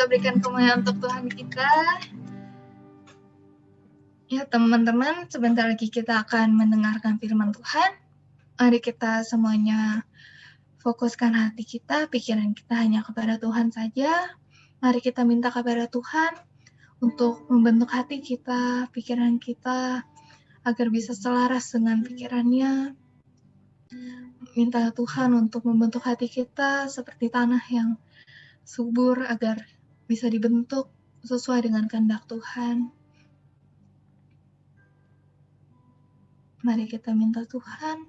kita berikan kemuliaan untuk Tuhan kita. Ya teman-teman, sebentar lagi kita akan mendengarkan firman Tuhan. Mari kita semuanya fokuskan hati kita, pikiran kita hanya kepada Tuhan saja. Mari kita minta kepada Tuhan untuk membentuk hati kita, pikiran kita, agar bisa selaras dengan pikirannya. Minta Tuhan untuk membentuk hati kita seperti tanah yang subur agar bisa dibentuk sesuai dengan kehendak Tuhan. Mari kita minta Tuhan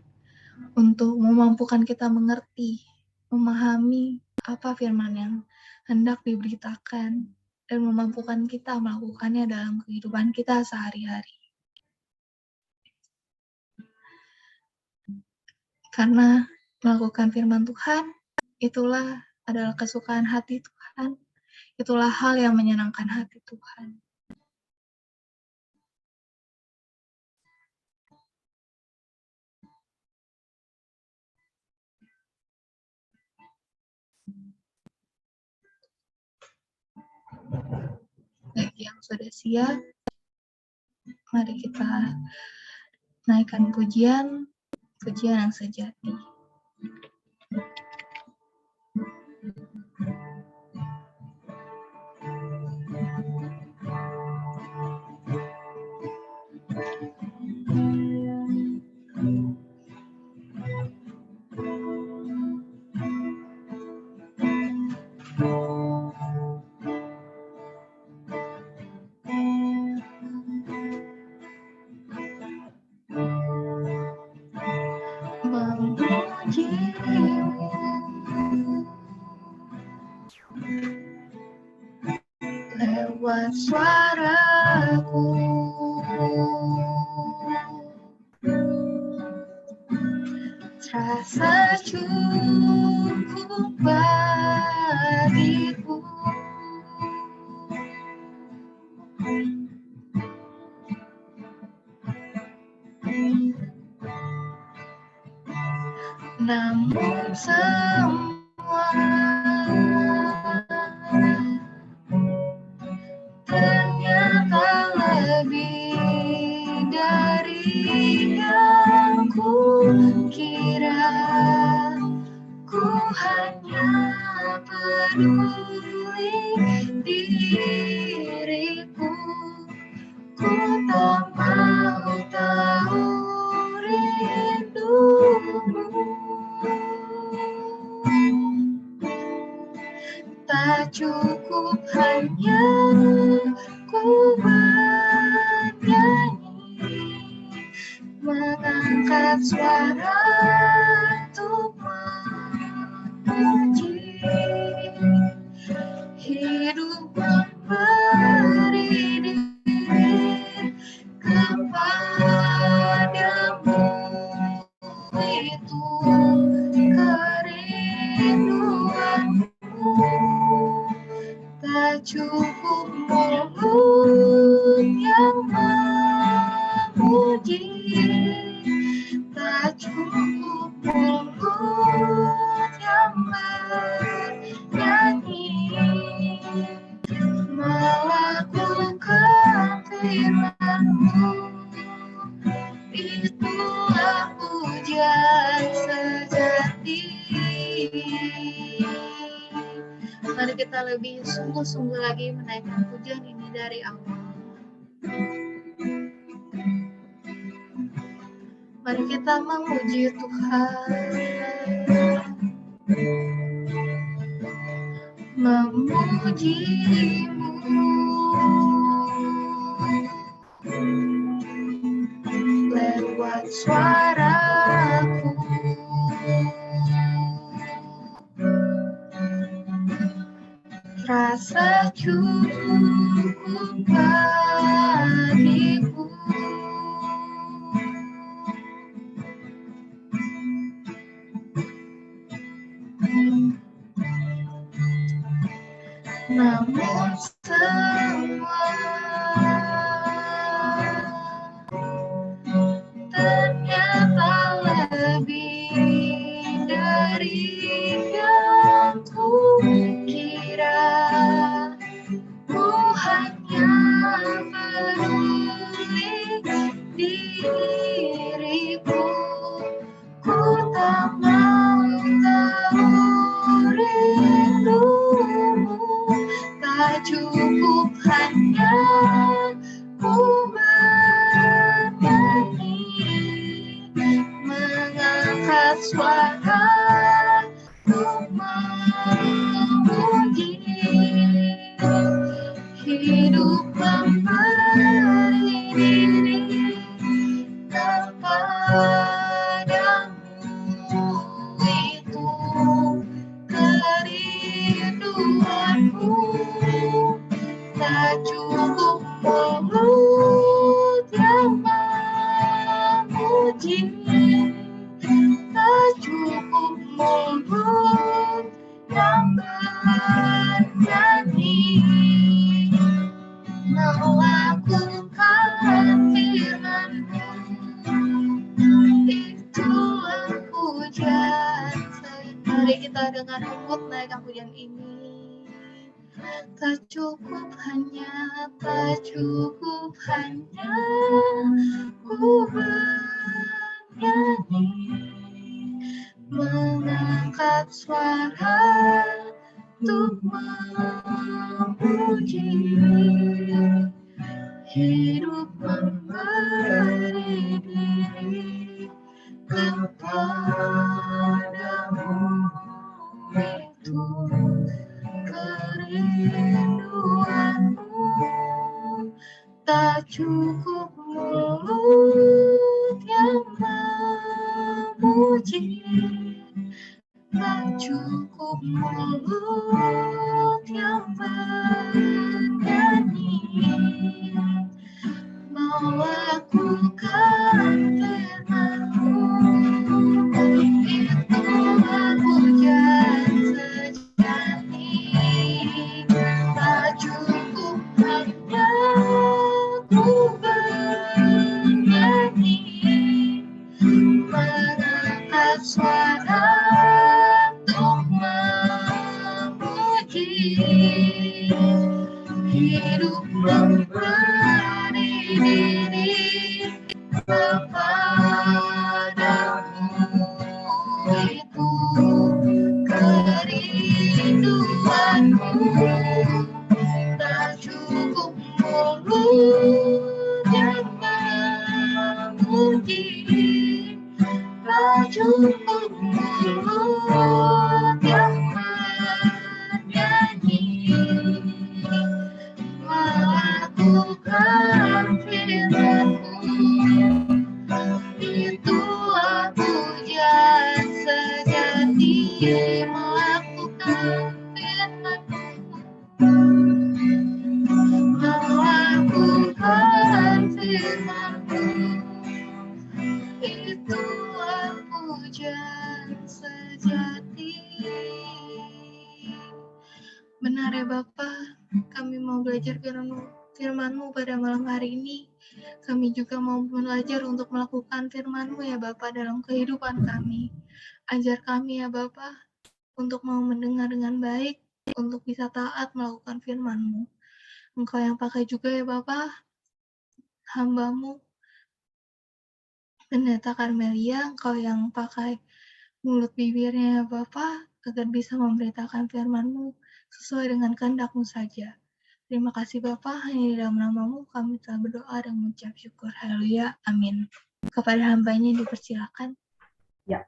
untuk memampukan kita mengerti, memahami apa firman yang hendak diberitakan, dan memampukan kita melakukannya dalam kehidupan kita sehari-hari. Karena melakukan firman Tuhan, itulah adalah kesukaan hati Tuhan. Itulah hal yang menyenangkan hati Tuhan. Bagi yang sudah siap, mari kita naikkan pujian yang sejati. Lewat suaraku, terasa cukup bagiku. Namun semua ternyata lebih dari yang ku kira. Ku hanya peduli diriku. Ku tak mau tahu rindumu. Tak cukup hanya ku bernyanyi, mengangkat suara untuk memuji. Hidup memberi diri kepadamu, itu kerinduanku. Tak cukup mulut yang memuji, tak cukup mulut yang bernyanyi, melakukan firman-Mu, itulah pujian sejati. Mari kita lebih sungguh-sungguh lagi menaikkan pujian ini dari awal. Mari kita memuji Tuhan, memuji-Mu lewat suaraku. Rasa cukup bagiku. Namun semua ternyata lebih dari yang ku kira. cukup hanya ku bernyanyi, mengangkat suara untuk memuji. Hidup memberi diri kepadamu, itu kerinduanku. Tak cukup mulut yang memuji, tak cukup mulut yang bernyanyi, melakukan firman-Mu, itulah pujian. Mari kita dengan lembut naikkan pujian ini. Tak cukup hanya ku bernyanyi, mengangkat suara untuk memuji. Hidup memberi diri kepadamu, itu kerinduanmu. Tak cukup mulut yang memuji, tak cukup mulut yang bernyanyi, melakukan firman-Mu, itulah pujian sejati. Tak cukup hanya ku bernyanyi, mengangkat suara untuk memuji. Hidup memberi diri kepadamu, itu kerinduanmu. Tak cukup mulut yang memuji, tak cukup mulut yang bernyanyi, melakukan firman-Mu, itulah pujian sejati. Melakukan firman-Mu, melakukan firman-Mu, itulah pujian sejati. Benar ya Bapa, kami mau belajar firman-Mu pada malam hari ini. Kami juga mau belajar untuk melakukan firman-Mu ya Bapa dalam kehidupan kami. Ajar kami ya Bapa untuk mau mendengar dengan baik, untuk bisa taat melakukan firman-Mu. Engkau yang pakai juga ya Bapa hamba-Mu, Pendeta Karmelia, Engkau yang pakai mulut bibirnya ya Bapa agar bisa memberitakan firman-Mu sesuai dengan kehendak-Mu saja. Terima kasih Bapa, hanya di dalam nama-Mu kami telah berdoa dan mengucap syukur. Haleluya, amin. Kepada hambanya dipersilakan. Ya,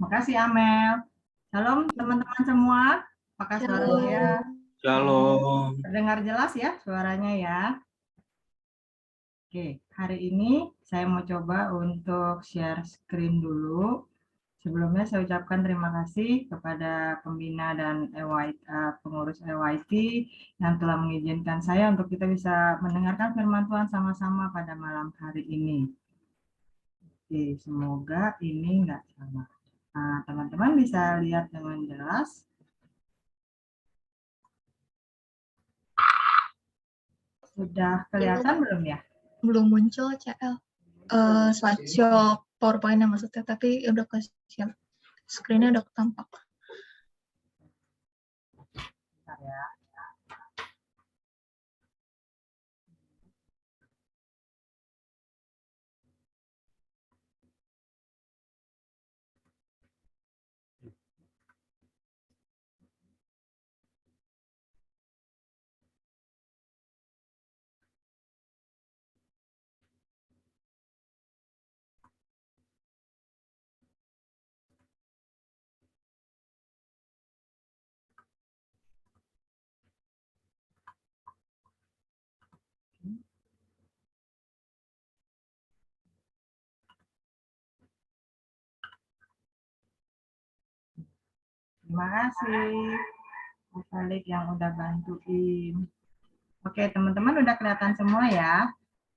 makasih Amel. Shalom teman-teman semua. Apakah suara saya Shalom. terdengar jelas ya suaranya ya? Oke, hari ini saya mau coba untuk share screen dulu. Sebelumnya saya ucapkan terima kasih kepada pembina dan pengurus EYT yang telah mengizinkan saya untuk kita bisa mendengarkan firman Tuhan sama-sama pada malam hari ini. Oke, semoga ini nggak salah. Nah, teman-teman bisa lihat dengan jelas. Sudah kelihatan belum ya? Belum muncul CL. Slideshow PowerPoint maksudnya, tapi udah kasih screen-nya udah tampak. Bentar ya. Terima kasih Bu Falik yang udah bantuin. Oke, teman-teman udah kelihatan semua ya.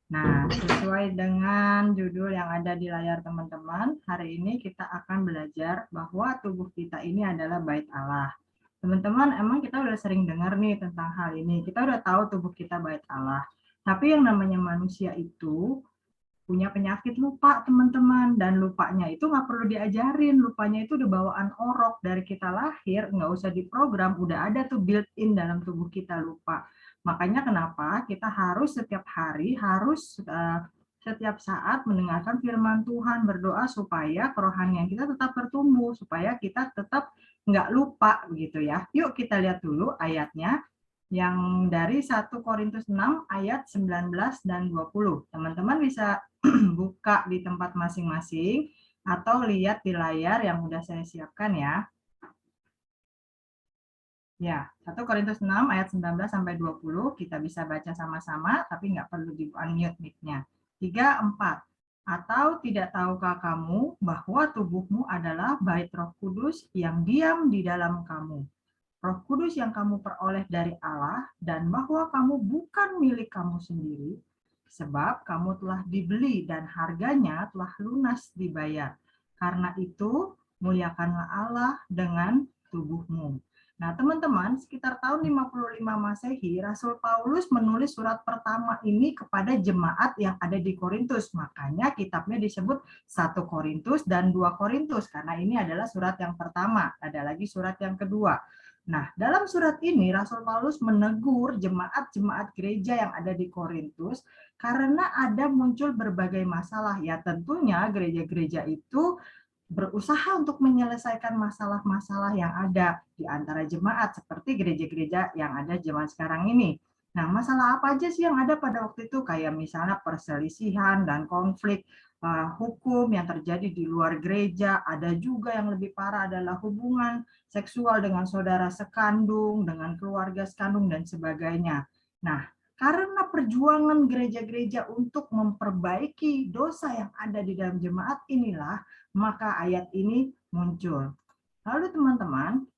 Nah, sesuai dengan judul yang ada di layar teman-teman, hari ini kita akan belajar bahwa tubuh kita ini adalah bait Allah. Teman-teman, emang kita udah sering dengar nih tentang hal ini. Kita udah tahu tubuh kita bait Allah. Tapi yang namanya manusia itu punya penyakit lupa, teman-teman. Dan lupanya itu nggak perlu diajarin. Lupanya itu udah bawaan orok. Dari kita lahir, nggak usah diprogram. Udah ada tuh built-in dalam tubuh kita lupa. Makanya kenapa kita harus setiap hari, setiap saat mendengarkan firman Tuhan, berdoa supaya kerohanian kita tetap bertumbuh, supaya kita tetap nggak lupa begitu ya. Yuk kita lihat dulu ayatnya yang dari 1 Korintus 6 ayat 19 dan 20. Teman-teman bisa buka di tempat masing-masing atau lihat di layar yang udah saya siapkan ya. Ya, 1 Korintus 6 ayat 19 sampai 20 kita bisa baca sama-sama tapi nggak perlu di-unmute mic-nya. 3, 4. Atau tidak tahukah kamu bahwa tubuhmu adalah bait Roh Kudus yang diam di dalam kamu? Roh Kudus yang kamu peroleh dari Allah dan bahwa kamu bukan milik kamu sendiri, sebab kamu telah dibeli dan harganya telah lunas dibayar. Karena itu, muliakanlah Allah dengan tubuhmu. Nah, teman-teman, sekitar tahun 55 Masehi, Rasul Paulus menulis surat pertama ini kepada jemaat yang ada di Korintus. Makanya kitabnya disebut 1 Korintus dan 2 Korintus, karena ini adalah surat yang pertama. Ada lagi surat yang kedua. Nah, dalam surat ini Rasul Paulus menegur jemaat-jemaat gereja yang ada di Korintus karena ada muncul berbagai masalah. Ya, tentunya gereja-gereja itu berusaha untuk menyelesaikan masalah-masalah yang ada di antara jemaat seperti gereja-gereja yang ada zaman sekarang ini. Nah, masalah apa aja sih yang ada pada waktu itu? Kayak misalnya perselisihan dan konflik hukum yang terjadi di luar gereja. Ada juga yang lebih parah adalah hubungan seksual dengan saudara sekandung, dengan keluarga sekandung, dan sebagainya. Nah, karena perjuangan gereja-gereja untuk memperbaiki dosa yang ada di dalam jemaat inilah, maka ayat ini muncul. Lalu teman-teman,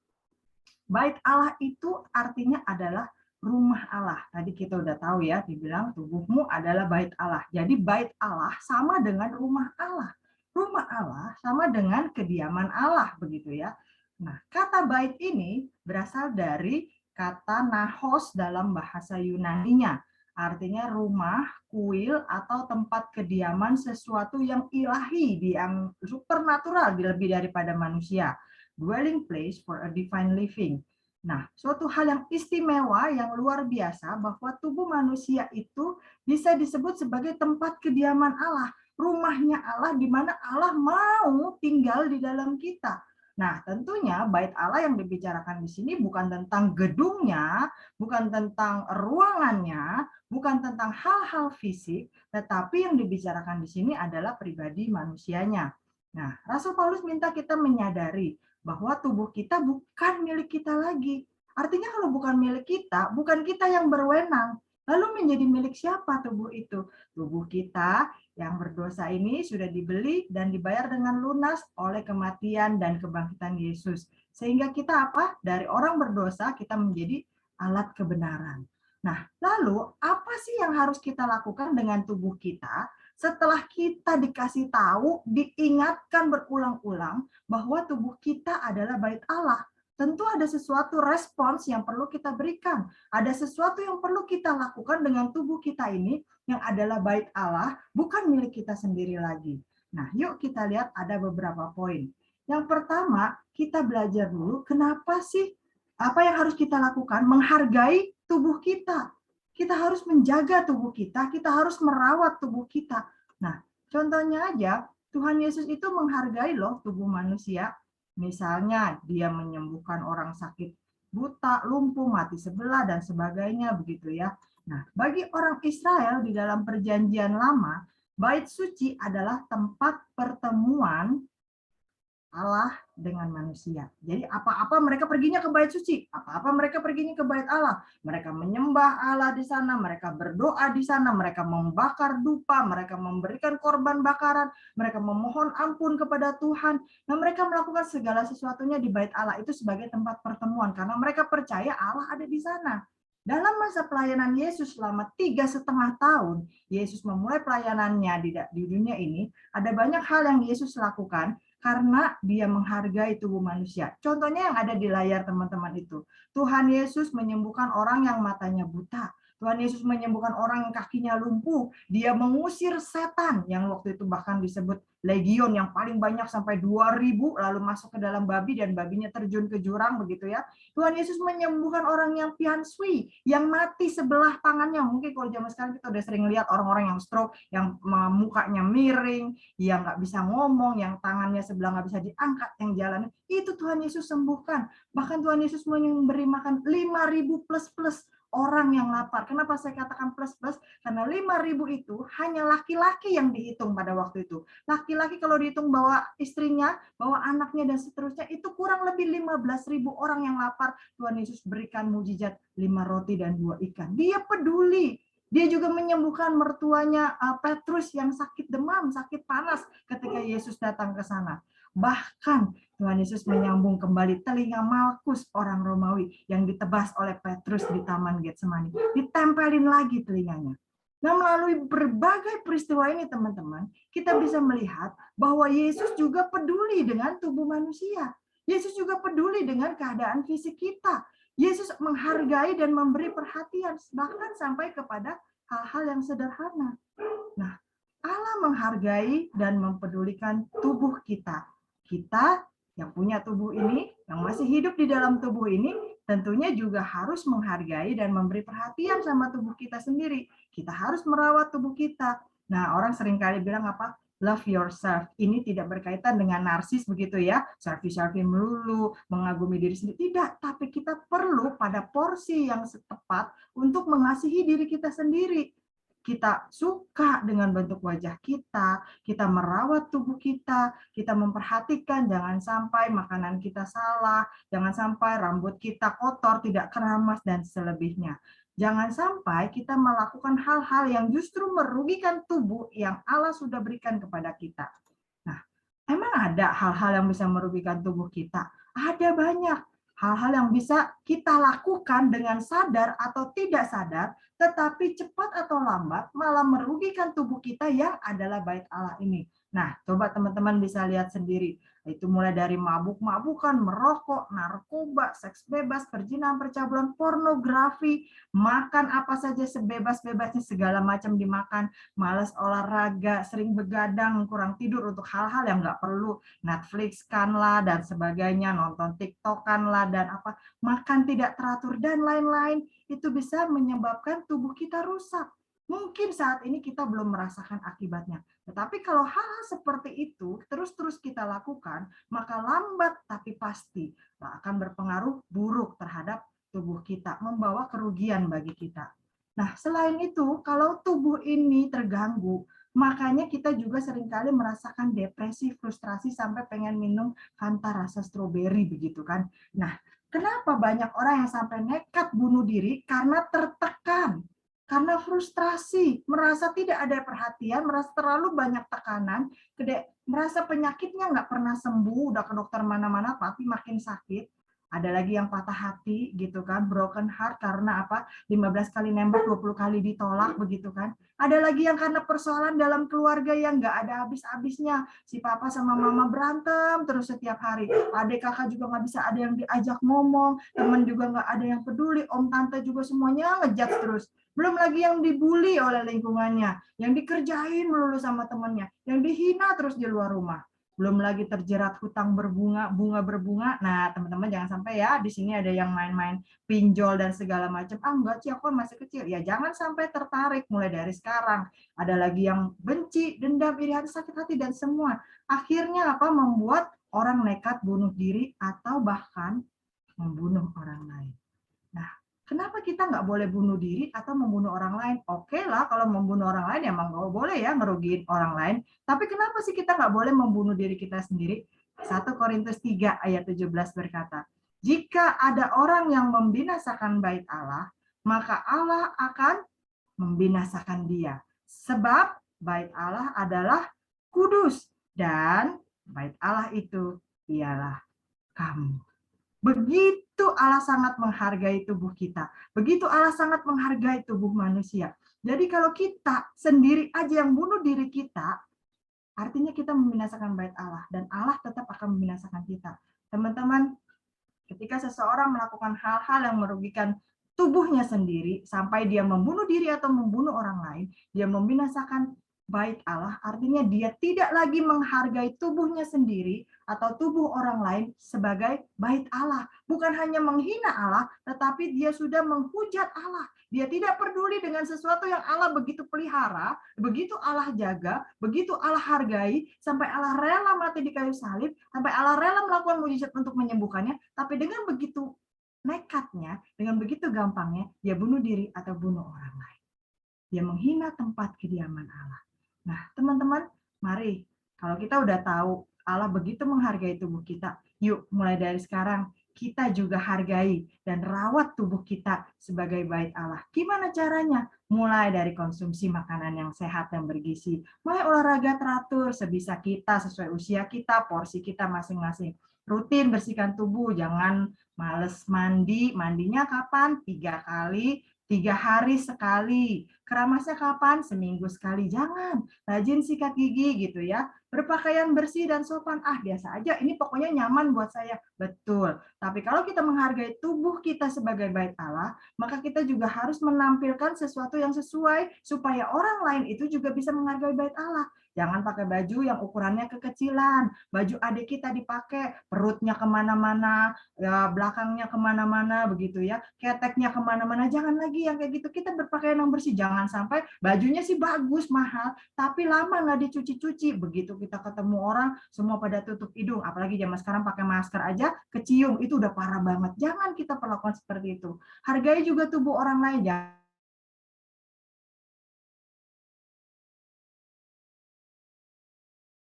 bait Allah itu artinya adalah rumah Allah. Tadi kita udah tahu ya, dibilang tubuhmu adalah bait Allah. Jadi bait Allah sama dengan rumah Allah. Rumah Allah sama dengan kediaman Allah, begitu ya. Nah, kata bait ini berasal dari kata nahos dalam bahasa Yunaninya. Artinya rumah, kuil, atau tempat kediaman sesuatu yang ilahi, yang supernatural, lebih daripada manusia. Dwelling place for a divine living. Nah, suatu hal yang istimewa, yang luar biasa, bahwa tubuh manusia itu bisa disebut sebagai tempat kediaman Allah. Rumahnya Allah, di mana Allah mau tinggal di dalam kita. Nah, tentunya bait Allah yang dibicarakan di sini bukan tentang gedungnya, bukan tentang ruangannya, bukan tentang hal-hal fisik, tetapi yang dibicarakan di sini adalah pribadi manusianya. Nah, Rasul Paulus minta kita menyadari bahwa tubuh kita bukan milik kita lagi. Artinya kalau bukan milik kita, bukan kita yang berwenang. Lalu menjadi milik siapa tubuh itu? Tubuh kita yang berdosa ini sudah dibeli dan dibayar dengan lunas oleh kematian dan kebangkitan Yesus. Sehingga kita apa? Dari orang berdosa kita menjadi alat kebenaran. Nah, lalu apa sih yang harus kita lakukan dengan tubuh kita setelah kita dikasih tahu, diingatkan berulang-ulang bahwa tubuh kita adalah bait Allah? Tentu ada sesuatu respons yang perlu kita berikan. Ada sesuatu yang perlu kita lakukan dengan tubuh kita ini yang adalah bait Allah, bukan milik kita sendiri lagi. Nah, yuk kita lihat ada beberapa poin. Yang pertama, kita belajar dulu kenapa sih apa yang harus kita lakukan? Menghargai tubuh kita. Kita harus menjaga tubuh kita harus merawat tubuh kita. Nah, contohnya aja, Tuhan Yesus itu menghargai loh tubuh manusia. Misalnya dia menyembuhkan orang sakit buta, lumpuh, mati sebelah, dan sebagainya begitu ya. Nah, bagi orang Israel di dalam perjanjian lama, bait suci adalah tempat pertemuan Allah dengan manusia. Jadi apa-apa mereka perginya ke bait suci, apa-apa mereka perginya ke bait Allah. Mereka menyembah Allah di sana, mereka berdoa di sana, mereka membakar dupa, mereka memberikan korban bakaran, mereka memohon ampun kepada Tuhan. Nah, mereka melakukan segala sesuatunya di bait Allah itu sebagai tempat pertemuan karena mereka percaya Allah ada di sana. Dalam masa pelayanan Yesus selama 3,5 tahun, Yesus memulai pelayanannya di dunia ini, ada banyak hal yang Yesus lakukan karena dia menghargai tubuh manusia. Contohnya yang ada di layar teman-teman itu. Tuhan Yesus menyembuhkan orang yang matanya buta. Tuhan Yesus menyembuhkan orang yang kakinya lumpuh. Dia mengusir setan yang waktu itu bahkan disebut legion yang paling banyak sampai 2.000 lalu masuk ke dalam babi dan babinya terjun ke jurang begitu ya. Tuhan Yesus menyembuhkan orang yang piansui, yang mati sebelah tangannya. Mungkin kalau zaman sekarang kita udah sering lihat orang-orang yang stroke, yang mukanya miring, yang nggak bisa ngomong, yang tangannya sebelah nggak bisa diangkat, yang jalan. Itu Tuhan Yesus sembuhkan. Bahkan Tuhan Yesus memberi makan 5.000 plus orang yang lapar. Kenapa saya katakan plus-plus? Karena 5.000 itu hanya laki-laki yang dihitung pada waktu itu. Laki-laki kalau dihitung bawa istrinya, bawa anaknya dan seterusnya, itu kurang lebih 15.000 orang yang lapar. Tuhan Yesus berikan mujizat 5 roti dan 2 ikan. Dia peduli. Dia juga menyembuhkan mertuanya Petrus yang sakit demam, sakit panas ketika Yesus datang ke sana. Bahkan Tuhan Yesus menyambung kembali telinga Malkus orang Romawi yang ditebas oleh Petrus di Taman Getsemani. Ditempelin lagi telinganya. Nah, melalui berbagai peristiwa ini teman-teman, kita bisa melihat bahwa Yesus juga peduli dengan tubuh manusia. Yesus juga peduli dengan keadaan fisik kita. Yesus menghargai dan memberi perhatian bahkan sampai kepada hal-hal yang sederhana. Nah, Allah menghargai dan mempedulikan tubuh kita. Kita yang punya tubuh ini, yang masih hidup di dalam tubuh ini, tentunya juga harus menghargai dan memberi perhatian sama tubuh kita sendiri. Kita harus merawat tubuh kita. Nah, orang seringkali bilang apa? Love yourself. Ini tidak berkaitan dengan narsis begitu ya, selfie-selfie melulu, mengagumi diri sendiri. Tidak, tapi kita perlu pada porsi yang tepat untuk mengasihi diri kita sendiri. Kita suka dengan bentuk wajah kita merawat tubuh kita memperhatikan jangan sampai makanan kita salah, jangan sampai rambut kita kotor, tidak keramas, dan selebihnya. Jangan sampai kita melakukan hal-hal yang justru merugikan tubuh yang Allah sudah berikan kepada kita. Nah, emang ada hal-hal yang bisa merugikan tubuh kita? Ada banyak hal-hal yang bisa kita lakukan dengan sadar atau tidak sadar, tetapi cepat atau lambat malah merugikan tubuh kita yang adalah bait Allah ini. Nah, coba teman-teman bisa lihat sendiri. Itu mulai dari mabuk-mabukan, merokok, narkoba, seks bebas, perzinahan, percabulan, pornografi, makan apa saja sebebas-bebasnya, segala macam dimakan, malas olahraga, sering begadang, kurang tidur untuk hal-hal yang nggak perlu, Netflix kan lah dan sebagainya, nonton TikTok kan lah dan apa, makan tidak teratur dan lain-lain, itu bisa menyebabkan tubuh kita rusak. Mungkin saat ini kita belum merasakan akibatnya. Tetapi kalau hal-hal seperti itu terus-terus kita lakukan, maka lambat tapi pasti akan berpengaruh buruk terhadap tubuh kita, membawa kerugian bagi kita. Nah, selain itu, kalau tubuh ini terganggu, makanya kita juga seringkali merasakan depresi, frustrasi, sampai pengen minum Fanta rasa stroberi begitu kan. Nah, kenapa banyak orang yang sampai nekat bunuh diri? Karena tertekan, karena frustrasi, merasa tidak ada perhatian, merasa terlalu banyak tekanan, merasa penyakitnya nggak pernah sembuh, udah ke dokter mana-mana tapi makin sakit. Ada lagi yang patah hati gitu kan, broken heart karena apa? 15 kali nembak, 20 kali ditolak begitu kan. Ada lagi yang karena persoalan dalam keluarga yang nggak ada habis-habisnya. Si papa sama mama berantem terus setiap hari. Adik kakak juga nggak bisa ada yang diajak ngomong, teman juga nggak ada yang peduli, om tante juga semuanya ngejudge terus. Belum lagi yang dibully oleh lingkungannya, yang dikerjain melulu sama temannya, yang dihina terus di luar rumah. Belum lagi terjerat hutang bunga berbunga. Nah, teman-teman jangan sampai ya, di sini ada yang main-main pinjol dan segala macam. Ah, enggak sih, aku masih kecil. Ya, jangan sampai tertarik mulai dari sekarang. Ada lagi yang benci, dendam, iri hati, sakit hati, dan semua. Akhirnya apa? Membuat orang nekat bunuh diri atau bahkan membunuh orang lain. Nah, kenapa kita nggak boleh bunuh diri atau membunuh orang lain? Oke lah, kalau membunuh orang lain emang nggak boleh ya ngerugiin orang lain. Tapi kenapa sih kita nggak boleh membunuh diri kita sendiri? 1 Korintus 3 ayat 17 berkata, jika ada orang yang membinasakan bait Allah, maka Allah akan membinasakan dia. Sebab bait Allah adalah kudus dan bait Allah itu ialah kamu. Begitu Allah sangat menghargai tubuh kita. Begitu Allah sangat menghargai tubuh manusia. Jadi kalau kita sendiri aja yang bunuh diri kita, artinya kita membinasakan bait Allah. Dan Allah tetap akan membinasakan kita. Teman-teman, ketika seseorang melakukan hal-hal yang merugikan tubuhnya sendiri, sampai dia membunuh diri atau membunuh orang lain, dia membinasakan bait Allah, artinya dia tidak lagi menghargai tubuhnya sendiri atau tubuh orang lain sebagai bait Allah. Bukan hanya menghina Allah, tetapi dia sudah menghujat Allah. Dia tidak peduli dengan sesuatu yang Allah begitu pelihara, begitu Allah jaga, begitu Allah hargai, sampai Allah rela mati di kayu salib, sampai Allah rela melakukan mujizat untuk menyembuhkannya, tapi dengan begitu nekatnya, dengan begitu gampangnya, dia bunuh diri atau bunuh orang lain. Dia menghina tempat kediaman Allah. Nah, teman-teman, mari kalau kita udah tahu Allah begitu menghargai tubuh kita, yuk mulai dari sekarang kita juga hargai dan rawat tubuh kita sebagai bait Allah. Gimana caranya? Mulai dari konsumsi makanan yang sehat dan bergizi, mulai olahraga teratur sebisa kita, sesuai usia kita, porsi kita masing-masing. Rutin bersihkan tubuh, jangan males mandi. Mandinya kapan? 3 kali, 3 hari sekali. Keramasnya kapan? Seminggu sekali. Jangan. Rajin sikat gigi gitu ya. Berpakaian bersih dan sopan. Biasa aja. Ini pokoknya nyaman buat saya. Betul. Tapi kalau kita menghargai tubuh kita sebagai bait Allah, maka kita juga harus menampilkan sesuatu yang sesuai supaya orang lain itu juga bisa menghargai bait Allah. Jangan pakai baju yang ukurannya kekecilan. Baju adik kita dipakai, perutnya kemana-mana, ya, belakangnya kemana-mana begitu ya, keteknya kemana-mana. Jangan lagi yang kayak gitu. Kita berpakaian yang bersih. Jangan sampai bajunya sih bagus, mahal, tapi lama nggak dicuci-cuci. Begitu kita ketemu orang, semua pada tutup hidung. Apalagi zaman sekarang pakai masker aja, kecium. Itu udah parah banget. Jangan kita perlakukan seperti itu. Hargai juga tubuh orang lain.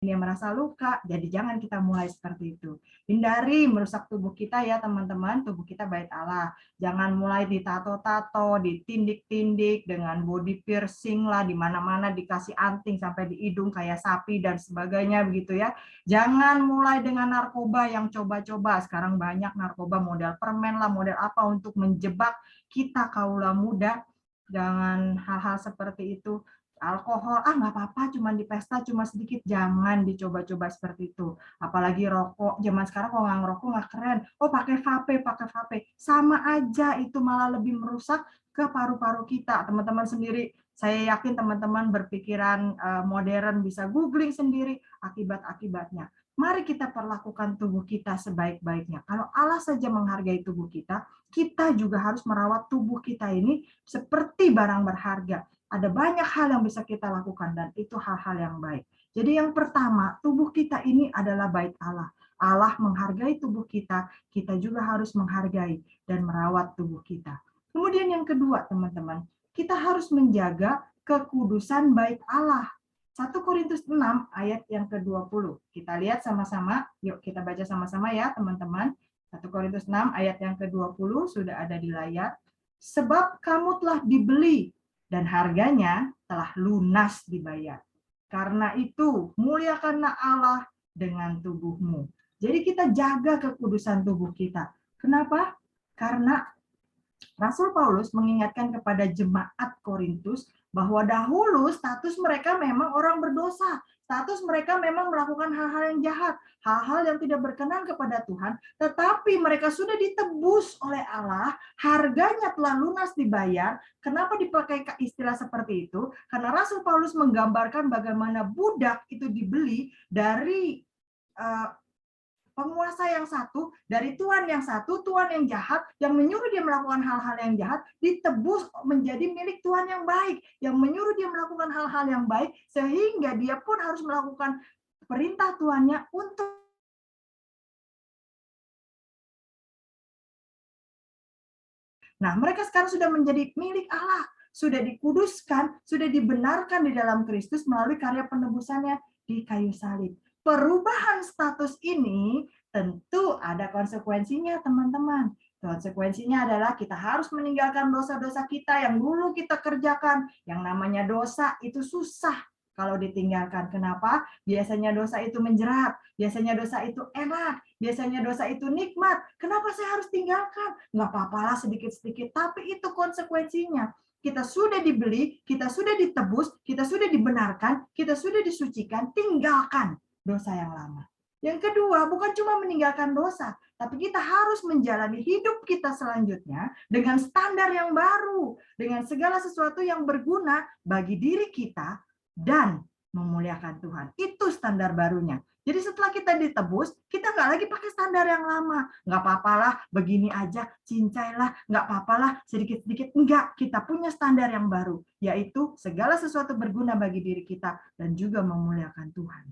Dia merasa luka, jadi jangan kita mulai seperti itu. Hindari merusak tubuh kita ya teman-teman, tubuh kita bait Allah. Jangan mulai ditato-tato, ditindik-tindik dengan body piercing lah, di mana-mana dikasih anting sampai di hidung kayak sapi dan sebagainya begitu ya. Jangan mulai dengan narkoba yang coba-coba. Sekarang banyak narkoba model permen lah, model apa untuk menjebak kita kaula muda. Jangan hal-hal seperti itu. Alkohol, nggak apa-apa, cuma di pesta, cuma sedikit, jangan dicoba-coba seperti itu. Apalagi rokok, zaman sekarang kalau nggak ngerokok nggak keren. Pakai vape, sama aja, itu malah lebih merusak ke paru-paru kita. Teman-teman sendiri, saya yakin teman-teman berpikiran modern, bisa googling sendiri akibat-akibatnya. Mari kita perlakukan tubuh kita sebaik-baiknya. Kalau Allah saja menghargai tubuh kita, kita juga harus merawat tubuh kita ini seperti barang berharga. Ada banyak hal yang bisa kita lakukan dan itu hal-hal yang baik. Jadi yang pertama, tubuh kita ini adalah bait Allah. Allah menghargai tubuh kita, kita juga harus menghargai dan merawat tubuh kita. Kemudian yang kedua, teman-teman, kita harus menjaga kekudusan bait Allah. 1 Korintus 6 ayat yang ke-20. Kita lihat sama-sama, yuk kita baca sama-sama ya teman-teman. 1 Korintus 6 ayat yang ke-20 sudah ada di layar. Sebab kamu telah dibeli dan harganya telah lunas dibayar. Karena itu, muliakanlah Allah dengan tubuhmu. Jadi kita jaga kekudusan tubuh kita. Kenapa? Karena Rasul Paulus mengingatkan kepada jemaat Korintus bahwa dahulu status mereka memang orang berdosa. Status mereka memang melakukan hal-hal yang jahat, hal-hal yang tidak berkenan kepada Tuhan, tetapi mereka sudah ditebus oleh Allah, harganya telah lunas dibayar. Kenapa dipakai istilah seperti itu? Karena Rasul Paulus menggambarkan bagaimana budak itu dibeli dari penguasa yang satu, dari tuan yang satu, tuan yang jahat, yang menyuruh dia melakukan hal-hal yang jahat, ditebus menjadi milik tuan yang baik, yang menyuruh dia melakukan hal-hal yang baik, sehingga dia pun harus melakukan perintah tuannya untuk. Nah, mereka sekarang sudah menjadi milik Allah, sudah dikuduskan, sudah dibenarkan di dalam Kristus melalui karya penebusannya di kayu salib. perubahan status ini tentu ada konsekuensinya, teman-teman. Konsekuensinya adalah kita harus meninggalkan dosa-dosa kita yang dulu kita kerjakan. Yang namanya dosa itu susah kalau ditinggalkan. Kenapa? Biasanya dosa itu menjerat, biasanya dosa itu enak, biasanya dosa itu nikmat. Kenapa saya harus tinggalkan? Nggak apa-apalah sedikit-sedikit, tapi itu konsekuensinya. Kita sudah dibeli, kita sudah ditebus, kita sudah dibenarkan, kita sudah disucikan, tinggalkan dosa yang lama. Yang kedua, bukan cuma meninggalkan dosa, tapi kita harus menjalani hidup kita selanjutnya dengan standar yang baru, dengan segala sesuatu yang berguna bagi diri kita dan memuliakan Tuhan. Itu standar barunya. Jadi setelah kita ditebus, kita nggak lagi pakai standar yang lama. Nggak apa-apalah, begini aja, cincailah, nggak apa-apalah, sedikit-sedikit. Enggak, kita punya standar yang baru, yaitu segala sesuatu berguna bagi diri kita dan juga memuliakan Tuhan.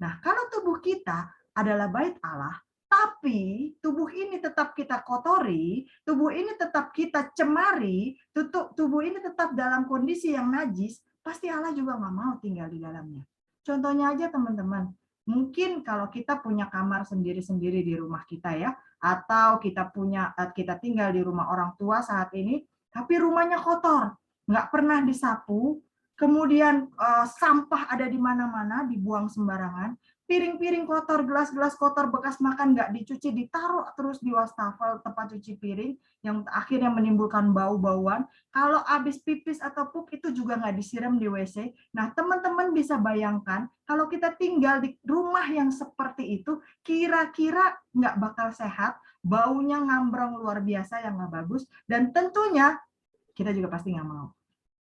Nah, kalau tubuh kita adalah bait Allah, tapi tubuh ini tetap kita kotori, tubuh ini tetap kita cemari, tubuh ini tetap dalam kondisi yang najis, pasti Allah juga nggak mau tinggal di dalamnya. Contohnya aja teman-teman, mungkin kalau kita punya kamar sendiri-sendiri di rumah kita ya, atau kita tinggal di rumah orang tua saat ini, tapi rumahnya kotor, nggak pernah disapu, kemudian sampah ada di mana-mana, dibuang sembarangan, piring-piring kotor, gelas-gelas kotor bekas makan nggak dicuci, ditaruh terus di wastafel tempat cuci piring, yang akhirnya menimbulkan bau-bauan. Kalau habis pipis atau pup itu juga nggak disiram di WC. Nah, teman-teman bisa bayangkan kalau kita tinggal di rumah yang seperti itu, kira-kira nggak bakal sehat, baunya ngambrong luar biasa yang nggak bagus, dan tentunya kita juga pasti nggak mau.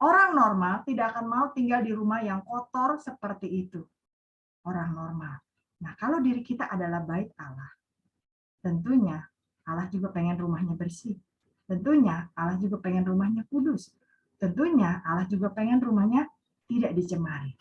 Orang normal tidak akan mau tinggal di rumah yang kotor seperti itu. Orang normal. Nah, kalau diri kita adalah bait Allah, tentunya Allah juga pengen rumahnya bersih. Tentunya Allah juga pengen rumahnya kudus. Tentunya Allah juga pengen rumahnya tidak dicemari.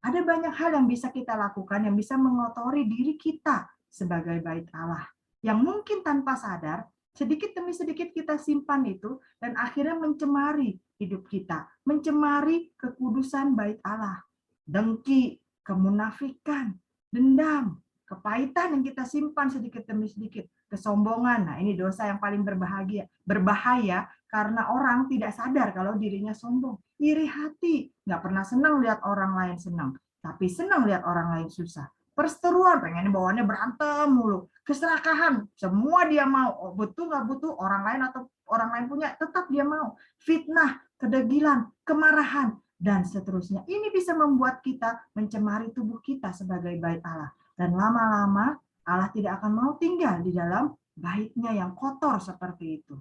Ada banyak hal yang bisa kita lakukan yang bisa mengotori diri kita sebagai bait Allah. Yang mungkin tanpa sadar, sedikit demi sedikit kita simpan itu dan akhirnya mencemari hidup kita, mencemari kekudusan bait Allah. Dengki, kemunafikan, dendam, kepahitan yang kita simpan sedikit demi sedikit, kesombongan. Nah, ini dosa yang paling berbahaya karena orang tidak sadar kalau dirinya sombong. Iri hati, nggak pernah senang lihat orang lain senang, tapi senang lihat orang lain susah. Perseteruan, pengen bawaannya berantem mulu. Keserakahan, semua dia mau. Butuh nggak butuh, orang lain atau orang lain punya, tetap dia mau. Fitnah, kedegilan, kemarahan, dan seterusnya. Ini bisa membuat kita mencemari tubuh kita sebagai bait Allah. Dan lama-lama Allah tidak akan mau tinggal di dalam baitnya yang kotor seperti itu.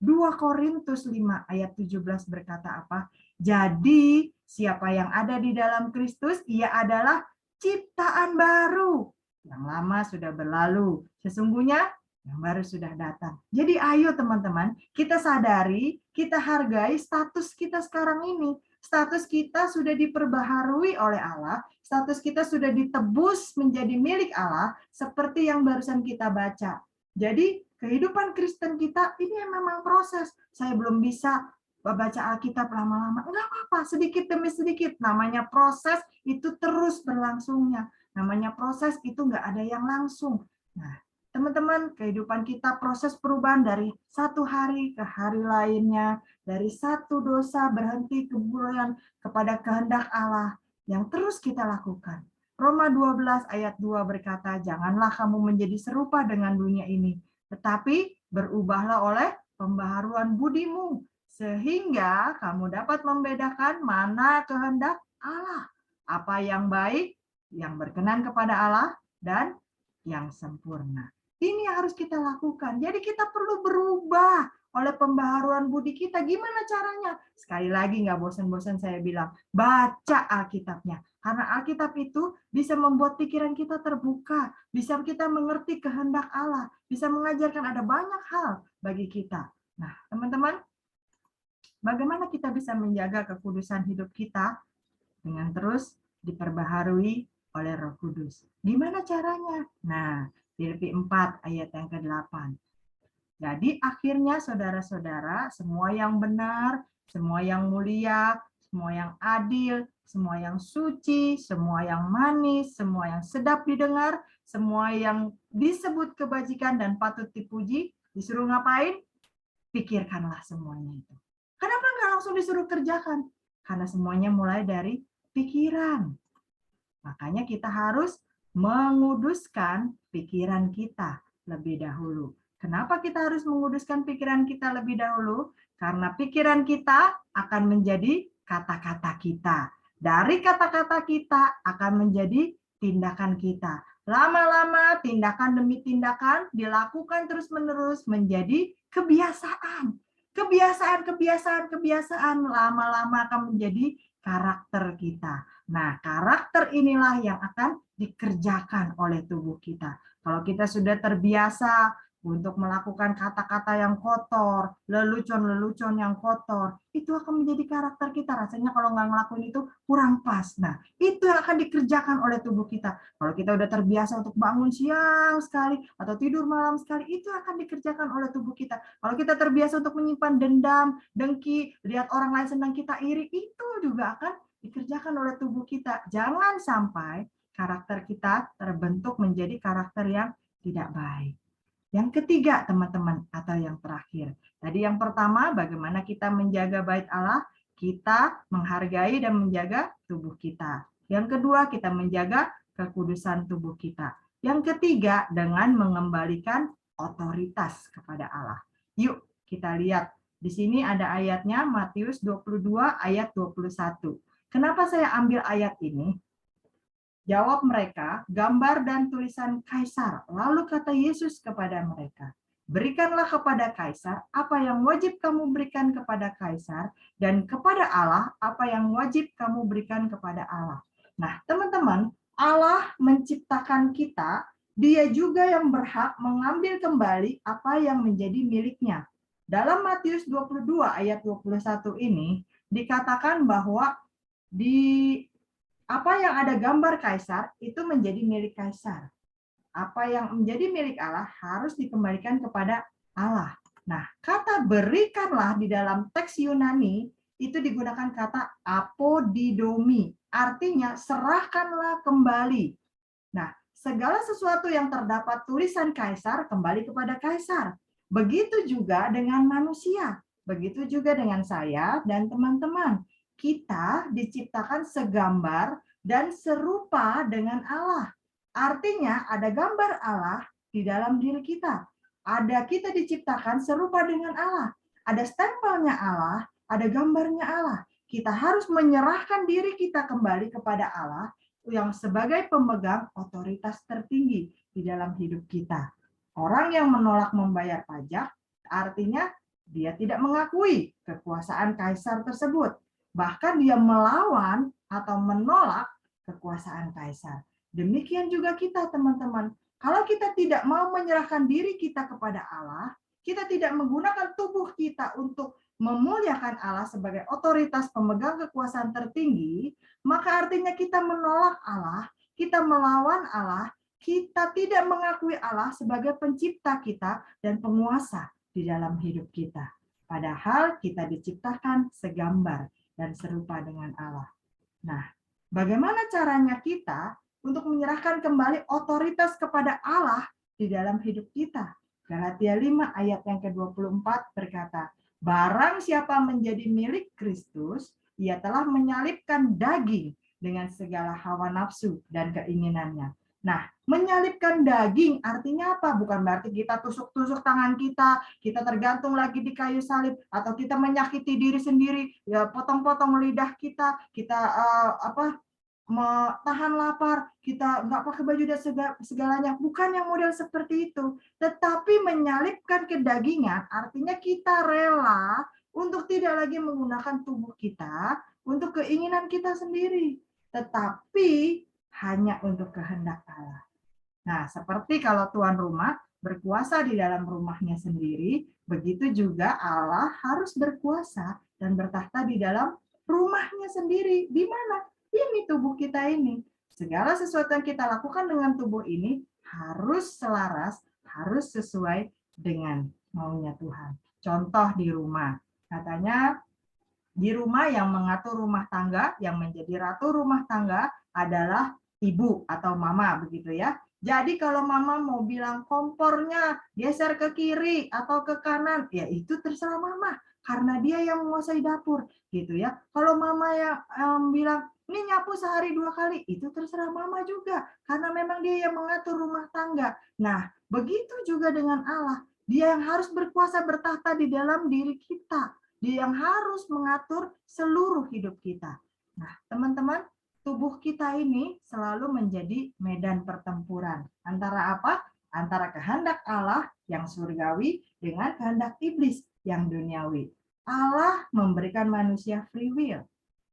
2 Korintus 5 ayat 17 berkata apa? Jadi siapa yang ada di dalam Kristus, ia adalah ciptaan baru. Yang lama sudah berlalu. Sesungguhnya yang baru sudah datang. Jadi ayo teman-teman, kita sadari, kita hargai status kita sekarang ini. Status kita sudah diperbaharui oleh Allah, status kita sudah ditebus menjadi milik Allah, seperti yang barusan kita baca. Jadi kehidupan Kristen kita ini memang proses. Saya belum bisa baca Alkitab lama-lama. Enggak apa-apa, sedikit demi sedikit. Namanya proses itu terus berlangsungnya. Namanya proses itu enggak ada yang langsung. Nah, teman-teman, kehidupan kita proses perubahan dari satu hari ke hari lainnya, dari satu dosa berhenti kemudian kepada kehendak Allah yang terus kita lakukan. Roma 12 ayat 2 berkata, janganlah kamu menjadi serupa dengan dunia ini, tetapi berubahlah oleh pembaharuan budimu, sehingga kamu dapat membedakan mana kehendak Allah, apa yang baik, yang berkenan kepada Allah, dan yang sempurna. Ini yang harus kita lakukan. Jadi kita perlu berubah oleh pembaharuan budi kita. Gimana caranya? Sekali lagi nggak bosan-bosan saya bilang, baca Alkitabnya. Karena Alkitab itu bisa membuat pikiran kita terbuka, bisa kita mengerti kehendak Allah, bisa mengajarkan ada banyak hal bagi kita. Nah, teman-teman, bagaimana kita bisa menjaga kekudusan hidup kita dengan terus diperbaharui oleh Roh Kudus? Gimana caranya? Nah, Filipi 4 ayat yang ke-8. Jadi akhirnya saudara-saudara, semua yang benar, semua yang mulia, semua yang adil, semua yang suci, semua yang manis, semua yang sedap didengar, semua yang disebut kebajikan dan patut dipuji. Disuruh ngapain? Pikirkanlah semuanya itu. Kenapa nggak langsung disuruh kerjakan? Karena semuanya mulai dari pikiran. Makanya kita harus menguduskan pikiran kita lebih dahulu. Kenapa kita harus menguduskan pikiran kita lebih dahulu? Karena pikiran kita akan menjadi kata-kata kita. Dari kata-kata kita akan menjadi tindakan kita. Lama-lama tindakan demi tindakan dilakukan terus-menerus menjadi kebiasaan. Kebiasaan lama-lama akan menjadi karakter kita. Nah, karakter inilah yang akan dikerjakan oleh tubuh kita. Kalau kita sudah terbiasa untuk melakukan kata-kata yang kotor, lelucon-lelucon yang kotor, itu akan menjadi karakter kita. Rasanya kalau nggak ngelakuin itu kurang pas. Nah, itu yang akan dikerjakan oleh tubuh kita. Kalau kita udah terbiasa untuk bangun siang sekali atau tidur malam sekali, itu akan dikerjakan oleh tubuh kita. Kalau kita terbiasa untuk menyimpan dendam, dengki, lihat orang lain senang kita iri, itu juga akan dikerjakan oleh tubuh kita. Jangan sampai karakter kita terbentuk menjadi karakter yang tidak baik. Yang ketiga, teman-teman, atau yang terakhir. Tadi yang pertama, bagaimana kita menjaga bait Allah, kita menghargai dan menjaga tubuh kita. Yang kedua, kita menjaga kekudusan tubuh kita. Yang ketiga, dengan mengembalikan otoritas kepada Allah. Yuk, kita lihat. Di sini ada ayatnya, Matius 22 ayat 21. Kenapa saya ambil ayat ini? Jawab mereka, gambar dan tulisan kaisar. Lalu kata Yesus kepada mereka, berikanlah kepada kaisar apa yang wajib kamu berikan kepada kaisar, dan kepada Allah apa yang wajib kamu berikan kepada Allah. Nah, teman-teman, Allah menciptakan kita, dia juga yang berhak mengambil kembali apa yang menjadi miliknya. Dalam Matius 22 ayat 21 ini, dikatakan bahwa di apa yang ada gambar kaisar itu menjadi milik kaisar. Apa yang menjadi milik Allah harus dikembalikan kepada Allah. Nah, kata berikanlah di dalam teks Yunani itu digunakan kata apodidomi, artinya serahkanlah kembali. Nah, segala sesuatu yang terdapat tulisan kaisar kembali kepada kaisar. Begitu juga dengan manusia, begitu juga dengan saya dan teman-teman. Kita diciptakan segambar dan serupa dengan Allah. Artinya ada gambar Allah di dalam diri kita. Ada kita diciptakan serupa dengan Allah. Ada stempelnya Allah, ada gambarnya Allah. Kita harus menyerahkan diri kita kembali kepada Allah yang sebagai pemegang otoritas tertinggi di dalam hidup kita. Orang yang menolak membayar pajak artinya dia tidak mengakui kekuasaan kaisar tersebut. Bahkan dia melawan atau menolak kekuasaan kaisar. Demikian juga kita, teman-teman. Kalau kita tidak mau menyerahkan diri kita kepada Allah, kita tidak menggunakan tubuh kita untuk memuliakan Allah sebagai otoritas pemegang kekuasaan tertinggi, maka artinya kita menolak Allah, kita melawan Allah, kita tidak mengakui Allah sebagai pencipta kita dan penguasa di dalam hidup kita. Padahal kita diciptakan segambar dan serupa dengan Allah. Nah, bagaimana caranya kita untuk menyerahkan kembali otoritas kepada Allah di dalam hidup kita? Galatia 5 ayat yang ke-24 berkata, barang siapa menjadi milik Kristus, ia telah menyalibkan daging dengan segala hawa nafsu dan keinginannya. Nah, menyalibkan daging artinya apa? Bukan berarti kita tusuk-tusuk tangan kita tergantung lagi di kayu salib, atau kita menyakiti diri sendiri, ya potong-potong lidah kita tahan lapar, kita nggak pakai baju dan segalanya. Bukan yang model seperti itu. Tetapi menyalibkan kedagingan artinya kita rela untuk tidak lagi menggunakan tubuh kita untuk keinginan kita sendiri, tetapi hanya untuk kehendak Allah. Nah, seperti kalau tuan rumah berkuasa di dalam rumahnya sendiri, begitu juga Allah harus berkuasa dan bertahta di dalam rumahnya sendiri. Di mana? Ini tubuh kita ini. Segala sesuatu yang kita lakukan dengan tubuh ini harus selaras, harus sesuai dengan maunya Tuhan. Contoh di rumah, katanya Di rumah yang mengatur rumah tangga, yang menjadi ratu rumah tangga adalah ibu atau mama, begitu ya. Jadi kalau mama mau bilang kompornya geser ke kiri atau ke kanan, ya itu terserah mama, karena dia yang menguasai dapur, gitu ya. Kalau mama yang bilang ini nyapu sehari 2 kali, itu terserah mama juga, karena memang dia yang mengatur rumah tangga. Nah, begitu juga dengan Allah. Dia yang harus berkuasa bertahta di dalam diri kita. Dia yang harus mengatur seluruh hidup kita. Nah, teman-teman, tubuh kita ini selalu menjadi medan pertempuran. Antara apa? Antara kehendak Allah yang surgawi dengan kehendak iblis yang duniawi. Allah memberikan manusia free will.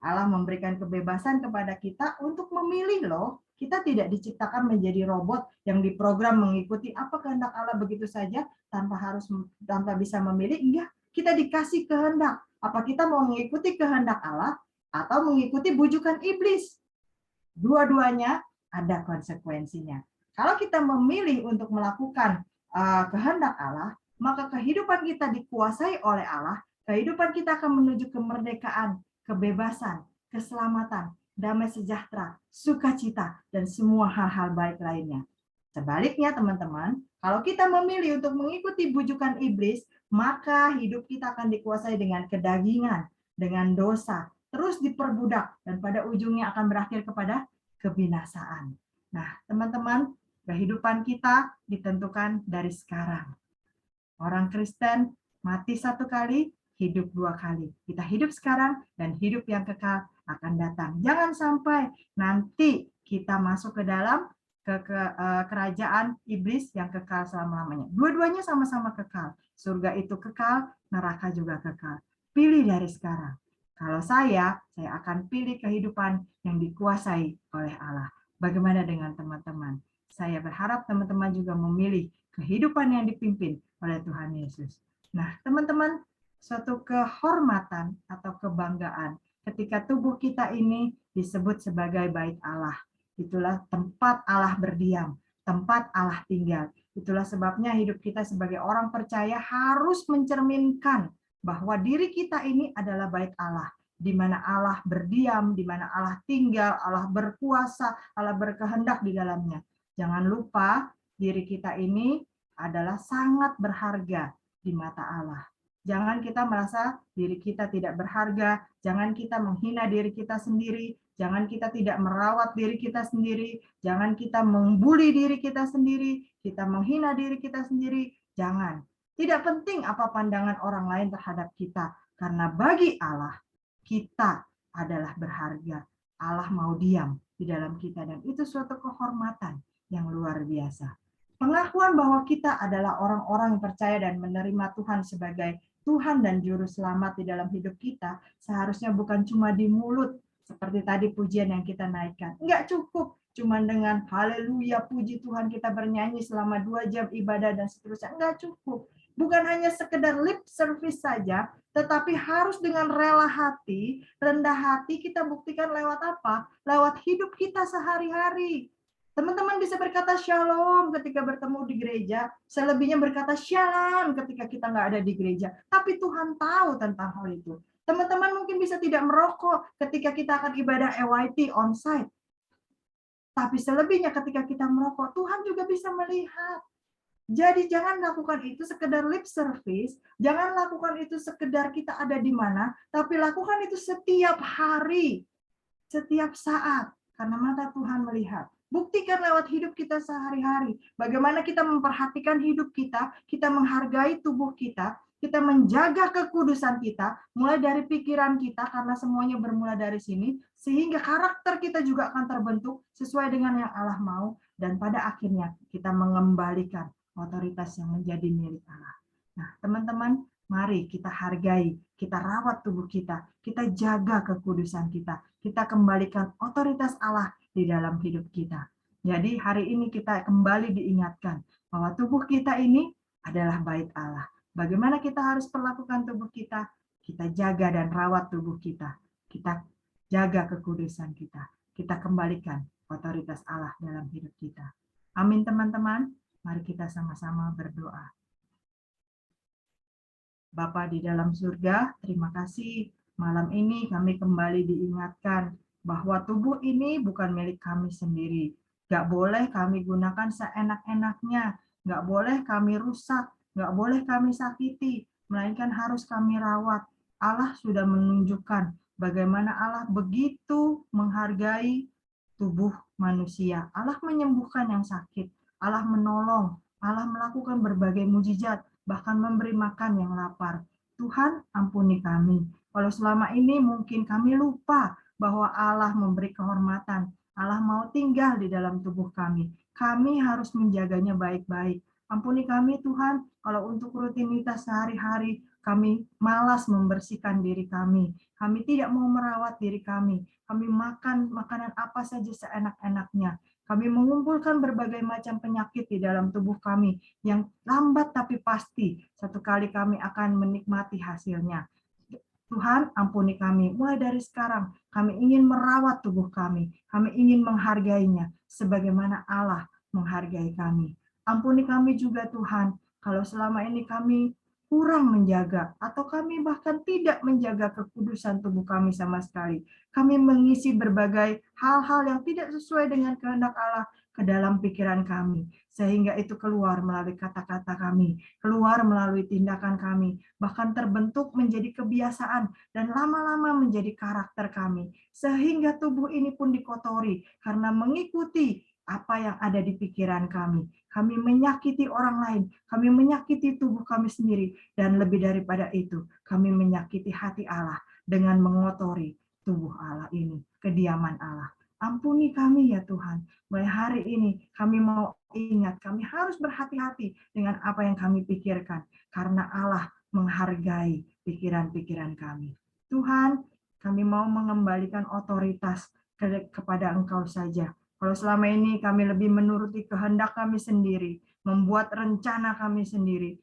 Allah memberikan kebebasan kepada kita untuk memilih loh. Kita tidak diciptakan menjadi robot yang diprogram mengikuti apa kehendak Allah begitu saja tanpa bisa memilih. Enggak, kita dikasih kehendak. Apa kita mau mengikuti kehendak Allah atau mengikuti bujukan iblis? Dua-duanya ada konsekuensinya. Kalau kita memilih untuk melakukan kehendak Allah, maka kehidupan kita dikuasai oleh Allah, kehidupan kita akan menuju kemerdekaan, kebebasan, keselamatan, damai sejahtera, sukacita, dan semua hal-hal baik lainnya. Sebaliknya, teman-teman, kalau kita memilih untuk mengikuti bujukan iblis, maka hidup kita akan dikuasai dengan kedagingan, dengan dosa, terus diperbudak, dan pada ujungnya akan berakhir kepada kebinasaan. Nah, teman-teman, kehidupan kita ditentukan dari sekarang. Orang Kristen mati 1 kali, hidup 2 kali. Kita hidup sekarang dan hidup yang kekal akan datang. Jangan sampai nanti kita masuk ke dalam kerajaan iblis yang kekal selama-lamanya. Dua-duanya sama-sama kekal. Surga itu kekal, neraka juga kekal. Pilih dari sekarang. Kalau saya akan pilih kehidupan yang dikuasai oleh Allah. Bagaimana dengan teman-teman? Saya berharap teman-teman juga memilih kehidupan yang dipimpin oleh Tuhan Yesus. Nah, teman-teman, suatu kehormatan atau kebanggaan ketika tubuh kita ini disebut sebagai bait Allah. Itulah tempat Allah berdiam, tempat Allah tinggal. Itulah sebabnya hidup kita sebagai orang percaya harus mencerminkan bahwa diri kita ini adalah bait Allah, di mana Allah berdiam, di mana Allah tinggal, Allah berkuasa, Allah berkehendak di dalamnya. Jangan lupa diri kita ini adalah sangat berharga di mata Allah. Jangan kita merasa diri kita tidak berharga, jangan kita menghina diri kita sendiri, jangan kita tidak merawat diri kita sendiri, jangan kita membuli diri kita sendiri, kita menghina diri kita sendiri, jangan. Tidak penting apa pandangan orang lain terhadap kita, karena bagi Allah, kita adalah berharga. Allah mau diam di dalam kita, dan itu suatu kehormatan yang luar biasa. Pengakuan bahwa kita adalah orang-orang yang percaya dan menerima Tuhan sebagai Tuhan dan Juru Selamat di dalam hidup kita, seharusnya bukan cuma di mulut, seperti tadi pujian yang kita naikkan. Enggak cukup cuma dengan haleluya, puji Tuhan, kita bernyanyi selama 2 jam ibadah dan seterusnya. Enggak cukup. Bukan hanya sekedar lip service saja, tetapi harus dengan rela hati, rendah hati, kita buktikan lewat apa? Lewat hidup kita sehari-hari. Teman-teman bisa berkata shalom ketika bertemu di gereja, selebihnya berkata shalom ketika kita nggak ada di gereja. Tapi Tuhan tahu tentang hal itu. Teman-teman mungkin bisa tidak merokok ketika kita akan ibadah EYT on-site. Tapi selebihnya ketika kita merokok, Tuhan juga bisa melihat. Jadi jangan lakukan itu sekedar lip service, jangan lakukan itu sekedar kita ada di mana, tapi lakukan itu setiap hari, setiap saat, karena mata Tuhan melihat. Buktikan lewat hidup kita sehari-hari, bagaimana kita memperhatikan hidup kita menghargai tubuh kita menjaga kekudusan kita, mulai dari pikiran kita, karena semuanya bermula dari sini, sehingga karakter kita juga akan terbentuk sesuai dengan yang Allah mau, dan pada akhirnya kita mengembalikan otoritas yang menjadi milik Allah. Nah, teman-teman, mari kita hargai, kita rawat tubuh kita jaga kekudusan kita kembalikan otoritas Allah di dalam hidup kita. Jadi hari ini kita kembali diingatkan bahwa tubuh kita ini adalah bait Allah. Bagaimana kita harus perlakukan tubuh kita? Kita jaga dan rawat tubuh kita jaga kekudusan kita kembalikan otoritas Allah dalam hidup kita. Amin, teman-teman. Mari kita sama-sama berdoa. Bapa di dalam surga, terima kasih Malam ini kami kembali diingatkan bahwa tubuh ini bukan milik kami sendiri. Gak boleh kami gunakan seenak-enaknya, gak boleh kami rusak, gak boleh kami sakiti, melainkan harus kami rawat. Allah sudah menunjukkan bagaimana Allah begitu menghargai tubuh manusia. Allah menyembuhkan yang sakit, Allah menolong, Allah melakukan berbagai mujizat, bahkan memberi makan yang lapar. Tuhan, ampuni kami. Kalau selama ini mungkin kami lupa bahwa Allah memberi kehormatan, Allah mau tinggal di dalam tubuh kami. Kami harus menjaganya baik-baik. Ampuni kami Tuhan, kalau untuk rutinitas sehari-hari kami malas membersihkan diri kami. Kami tidak mau merawat diri kami. Kami makan makanan apa saja seenak-enaknya. Kami mengumpulkan berbagai macam penyakit di dalam tubuh kami yang lambat tapi pasti satu kali kami akan menikmati hasilnya. Tuhan, ampuni kami. Mulai dari sekarang, kami ingin merawat tubuh kami ingin menghargainya sebagaimana Allah menghargai kami. Ampuni kami juga Tuhan, kalau selama ini kami kurang menjaga atau kami bahkan tidak menjaga kekudusan tubuh kami sama sekali. Kami mengisi berbagai hal-hal yang tidak sesuai dengan kehendak Allah ke dalam pikiran kami, sehingga itu keluar melalui kata-kata kami, keluar melalui tindakan kami, bahkan terbentuk menjadi kebiasaan dan lama-lama menjadi karakter kami, sehingga tubuh ini pun dikotori karena mengikuti apa yang ada di pikiran kami. Kami menyakiti orang lain, kami menyakiti tubuh kami sendiri, dan lebih daripada itu, kami menyakiti hati Allah dengan mengotori tubuh Allah ini, kediaman Allah. Ampuni kami ya Tuhan. Mulai hari ini kami mau ingat, kami harus berhati-hati dengan apa yang kami pikirkan, karena Allah menghargai pikiran-pikiran kami. Tuhan, kami mau mengembalikan otoritas kepada Engkau saja. Kalau selama ini kami lebih menuruti kehendak kami sendiri, membuat rencana kami sendiri,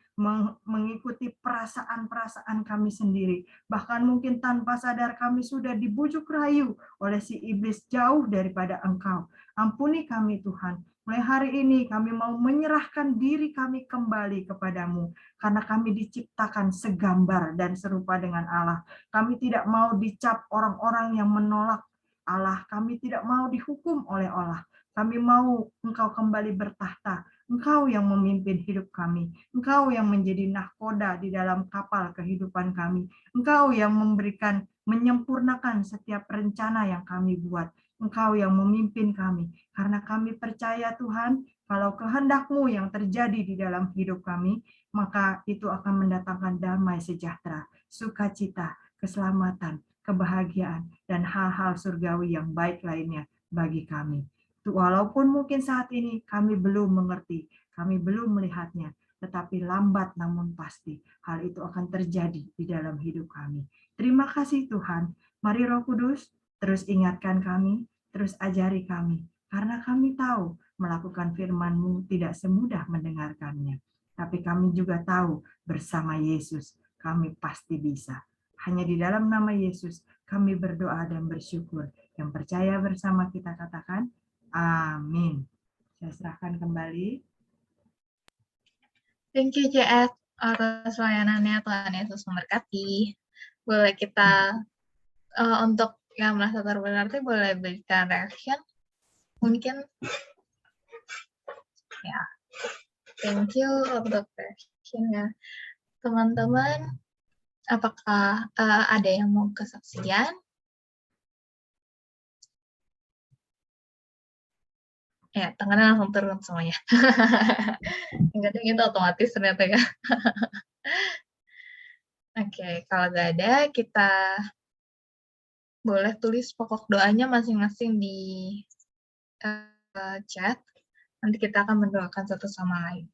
mengikuti perasaan-perasaan kami sendiri, bahkan mungkin tanpa sadar kami sudah dibujuk rayu oleh si iblis jauh daripada Engkau. Ampuni kami Tuhan. Mulai hari ini kami mau menyerahkan diri kami kembali kepadamu, karena kami diciptakan segambar dan serupa dengan Allah. Kami tidak mau dicap orang-orang yang menolak Allah. Kami tidak mau dihukum oleh Allah. Kami mau Engkau kembali bertahta. Engkau yang memimpin hidup kami. Engkau yang menjadi nahkoda di dalam kapal kehidupan kami. Engkau yang memberikan, menyempurnakan setiap rencana yang kami buat. Engkau yang memimpin kami. Karena kami percaya Tuhan, kalau kehendak-Mu yang terjadi di dalam hidup kami, maka itu akan mendatangkan damai sejahtera, sukacita, keselamatan, kebahagiaan, dan hal-hal surgawi yang baik lainnya bagi kami. Walaupun mungkin saat ini kami belum mengerti, kami belum melihatnya, tetapi lambat namun pasti hal itu akan terjadi di dalam hidup kami. Terima kasih Tuhan. Mari Roh Kudus, terus ingatkan kami, terus ajari kami, karena kami tahu melakukan firman-Mu tidak semudah mendengarkannya. Tapi kami juga tahu bersama Yesus kami pasti bisa. Hanya di dalam nama Yesus kami berdoa dan bersyukur. Yang percaya bersama kita katakan, amin. Saya serahkan kembali. Thank you, JS, atas layanannya. Tuhan Yesus memberkati. Boleh kita, untuk yang merasa terberkati, boleh berikan reaction? Mungkin, ya. Thank you untuk reaction-nya. Teman-teman, apakah ada yang mau kesaksian? Ya, tangannya langsung turun semuanya. Kadang itu otomatis ternyata ya. Oke, kalau nggak ada, kita boleh tulis pokok doanya masing-masing di chat. Nanti kita akan mendoakan satu sama lain.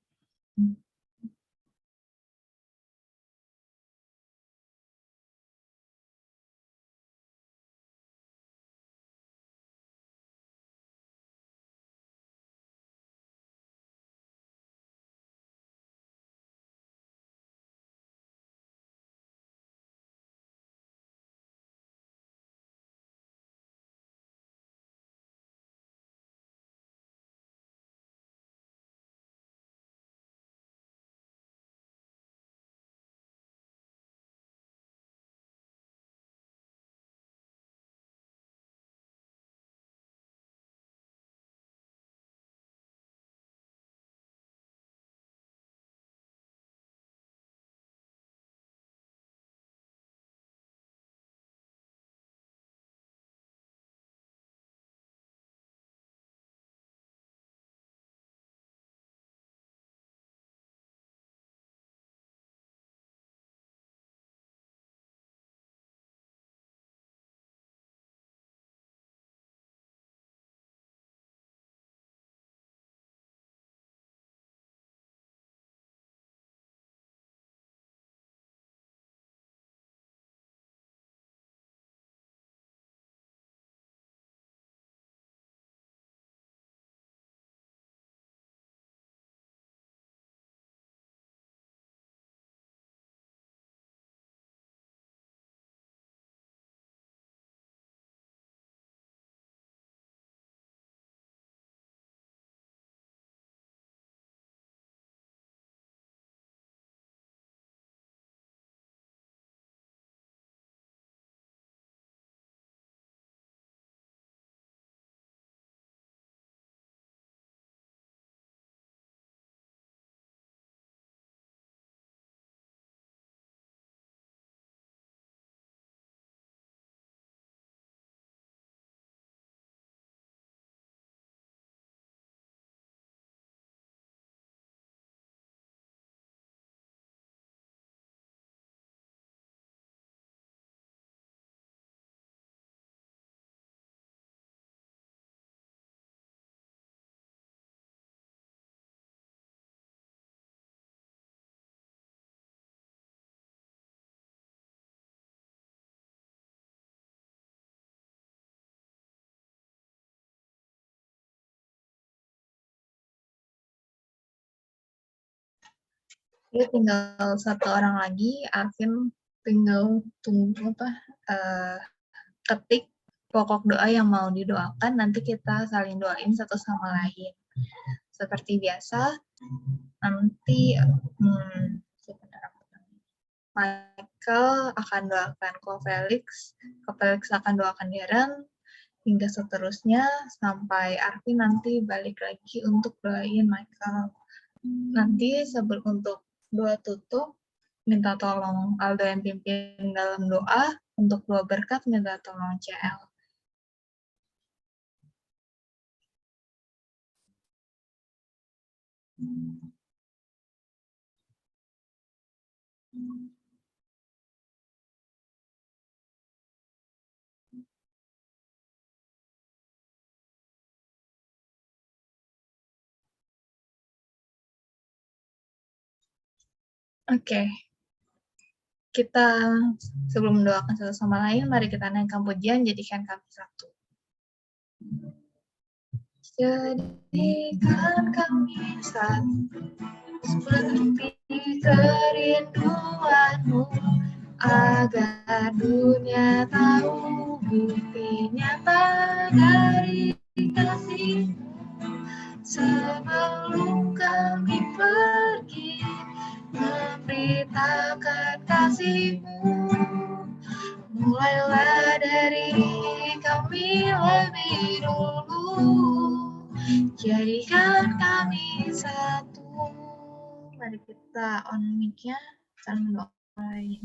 Jadi tinggal satu orang lagi, Arvin tinggal tunggu ketik pokok doa yang mau didoakan, nanti kita saling doain satu sama lain. Seperti biasa, nanti Michael akan doakan Ko Felix akan doakan Darren, hingga seterusnya sampai Arvin nanti balik lagi untuk doain Michael. Nanti sebelum untuk doa tutup, minta tolong Aldo yang pimpin dalam doa, untuk doa berkat minta tolong CL. Oke. Kita sebelum mendoakan satu sama lain, mari kita naikkan pujian, jadikan kami satu. Jadikan kami satu, seperti kerinduanmu, agar dunia tahu bukti nyata dari kasih-Mu. Sebelum kami pergi memberitakan kasih-Mu, mulailah dari kami lebih dulu, jadikan kami satu. Mari kita on mic-nya, saling doain.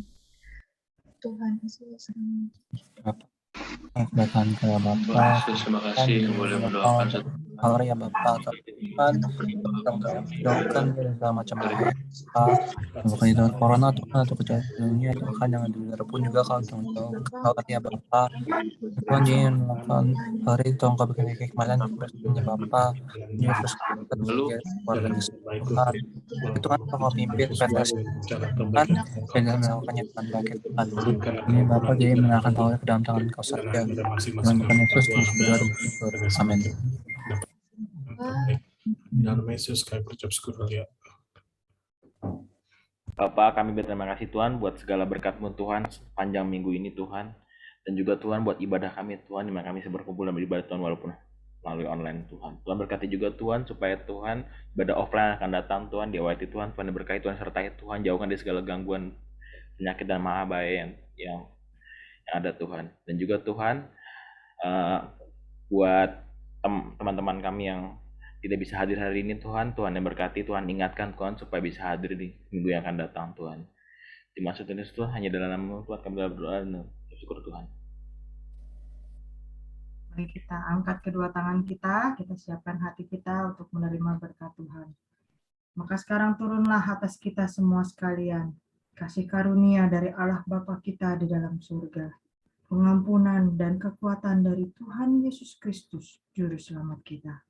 Tuhan Yesus. Datang ke Bapa, terima kasih boleh mendoakan satu Allah ya Bapa, Tuhan, doakan segala macam bahaya, bukan itu corona Tuhan atau kejahatan dunia Tuhan yang di luar pun juga kalau ya Bapa, Tuhan ingin melakukan hari itu Engkau bikin kekemalan bersama Bapa, Yesus Kristus keluarga Tuhan, itu kan Engkau pimpin PTS Tuhan, dan melakukannya Tuhan bagi Tuhan. Ini Bapa jadi menyerahkan hal ke dalam tangan Kau saja. Dengan Tuhan Yesus terus berdoa dan bersyukur. Amin. Dalam Yesus kami berucap syukur ya. Bapak, kami berterima kasih Tuhan buat segala berkat-Mu Tuhan sepanjang minggu ini Tuhan, dan juga Tuhan buat ibadah kami Tuhan, di mana kami bisa berkumpul dan beribadah Tuhan walaupun melalui online Tuhan. Tuhan berkati juga Tuhan supaya Tuhan ibadah offline akan datang Tuhan di awal Tuhan, Tuhan berkati Tuhan sertai Tuhan, jauhkan dari segala gangguan penyakit dan bahaya yang ada Tuhan. Dan juga Tuhan buat teman-teman kami yang tidak bisa hadir hari ini Tuhan, Tuhan yang berkati, Tuhan ingatkan Tuhan supaya bisa hadir di minggu yang akan datang Tuhan. Dimaksud Yesus Tuhan, hanya dalam nama Tuhan kami berdoa dan bersyukur Tuhan. Mari kita angkat kedua tangan kita siapkan hati kita untuk menerima berkat Tuhan. Maka sekarang turunlah atas kita semua sekalian kasih karunia dari Allah Bapa kita di dalam surga, pengampunan dan kekuatan dari Tuhan Yesus Kristus, Juru Selamat kita,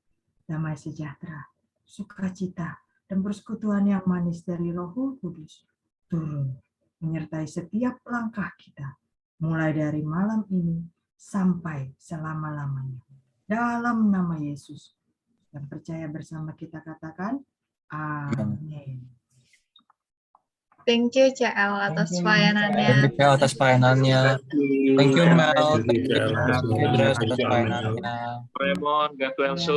damai sejahtera, sukacita, dan persekutuan yang manis dari Roh Kudus turun menyertai setiap langkah kita, mulai dari malam ini sampai selama-lamanya. Dalam nama Yesus, dan percaya bersama kita katakan, amin. Thank you CL atas pelayanannya. Thank you atas pelayanannya. Thank you Mel. Thank you, Thank you Dres atas pelayanannya. Raymond, God bless you.